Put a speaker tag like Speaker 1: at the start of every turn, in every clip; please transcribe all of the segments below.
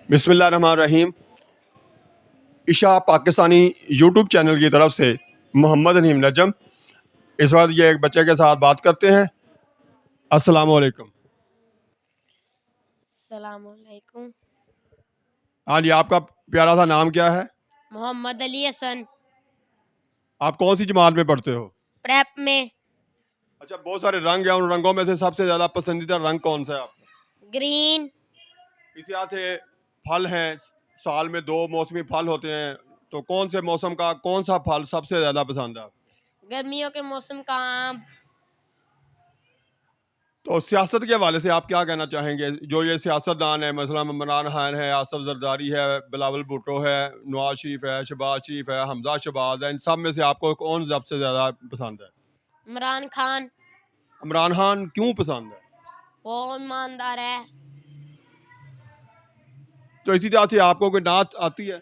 Speaker 1: बिस्मिल्लाहिर्रहमानिर्रहीम। इशा Pakistani YouTube channel की तरफ से मोहम्मद नईम नजम इस वक्त ये एक बच्चे के साथ बात करते हैं। अस्सलाम वालेकुम।
Speaker 2: अस्सलामुअलैकुम।
Speaker 1: हाँ जी, आपका प्यारा सा नाम क्या है?
Speaker 2: मोहम्मद अली हसन।
Speaker 1: आप कौन सी जमात में पढ़ते हो?
Speaker 2: प्रेप में।
Speaker 1: अच्छा, बहुत सारे रंग हैं, उन रंगों में से सबसे ज़्यादा पसंदीदा रंग कौन सा है आपका?
Speaker 2: ग्रीन।
Speaker 1: इसी तरह से फल हैं, साल में दो मौसमी फल होते हैं, तो कौन से मौसम का कौन सा फल सबसे ज़्यादा पसंद है?
Speaker 2: गर्मियों के मौसम का आम।
Speaker 1: तो सियासत के हवाले से आप क्या कहना चाहेंगे? जो ये सियासतदान है, मसलन इमरान खान है, आसफ जरदारी है, बिलावल भुट्टो है, नवाज शरीफ है, शहबाज शरीफ है, हमजा शहबाज है, इन सब में से आपको कौन सबसे ज़्यादा पसंद है?
Speaker 2: इमरान खान।
Speaker 1: इमरान खान क्यों पसंद है?
Speaker 2: वो ईमानदार है।
Speaker 1: तो इसी तरह से आपको कोई नात आती है?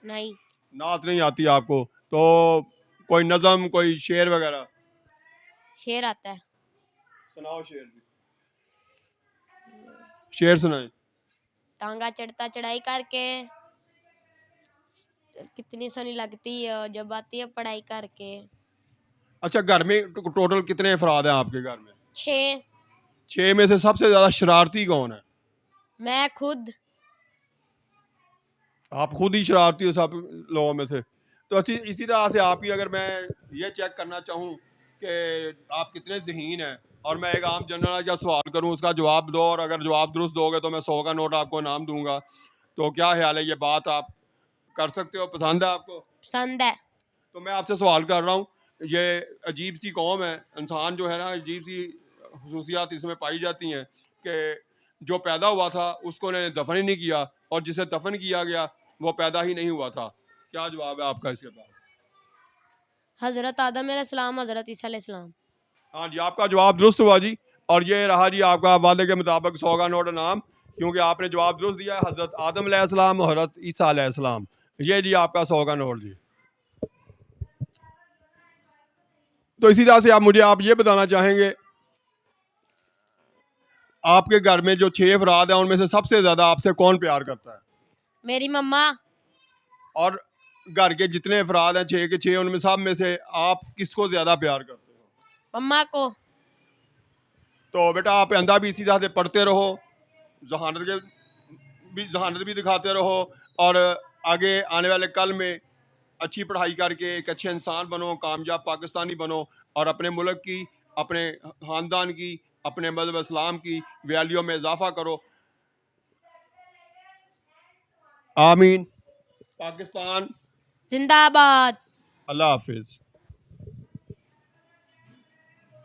Speaker 2: नहीं।
Speaker 1: नात नहीं आती आपको, तो कोई नज़म, कोई शेर वगैरह
Speaker 2: शेर आता है।
Speaker 1: सुनाओ। शेर भी, शेर सुनाए।
Speaker 2: टांगा चढ़ता चढ़ाई करके, कितनी सोनी लगती है जब आती है पढ़ाई करके।
Speaker 1: अच्छा, घर में टोटल कितने अफराद हैं आपके घर में?
Speaker 2: 6।
Speaker 1: 6 में से सबसे ज़्यादा शरारती कौन है?
Speaker 2: मैं खुद।
Speaker 1: आप खुद ही शरारती हो सब लोगों में से। तो इसी तरह से आपकी अगर मैं ये चेक करना चाहूँ कि आप कितने ज़हीन हैं, और मैं एक आम जनरल का सवाल करूँ, उसका जवाब दो, और अगर जवाब दुरुस्त दोगे तो मैं 100 का नोट आपको इनाम दूंगा। तो क्या ख्याल है, ये बात आप कर सकते हो? पसंद है आपको?
Speaker 2: पसंद है।
Speaker 1: तो मैं आपसे सवाल कर रहा हूँ, ये अजीब सी कौम है, इंसान जो है ना, अजीब सी खसूसियात इसमें पाई जाती हैं कि जो पैदा हुआ था उसको उन्होंने दफन ही नहीं किया, और जिसे दफन किया गया वो पैदा ही नहीं हुआ था। क्या जवाब है आपका इसके बाद?
Speaker 2: हज़रत आदम अलैहिस्सलाम, हज़रत ईसा अलैहिस्सलाम।
Speaker 1: हाँ जी, आपका जवाब दुरुस्त हुआ जी। और ये रहा जी आपका वादे के मुताबिक 100 का नोट इनाम, क्योंकि आपने जवाब दुरुस्त दिया है, हज़रत आदम अलैहिस्सलाम, हज़रत ईसा अलैहिस्सलाम। ये जी आपका 100 का नोट जी। तो इसी तरह से आप ये बताना चाहेंगे, आपके घर में जो 6 अफराद हैं उनमें से सबसे ज्यादा आपसे कौन प्यार करता है?
Speaker 2: मेरी मम्मा।
Speaker 1: और घर के जितने अफराद हैं 6 के 6, उनमें सब में से आप किसको ज्यादा प्यार करते हो?
Speaker 2: मम्मा को।
Speaker 1: तो बेटा आप अंधा भी इसी तरह से पढ़ते रहो, जहानत भी दिखाते रहो, और आगे आने वाले कल में अच्छी पढ़ाई करके एक अच्छे इंसान बनो, कामयाब पाकिस्तानी बनो, और अपने मुल्क की, अपने ख़ानदान की, अपने मज़हब इस्लाम की वैल्यू में इजाफा करो। आमीन। पाकिस्तान
Speaker 2: जिंदाबाद।
Speaker 1: अल्लाह हाफिज़।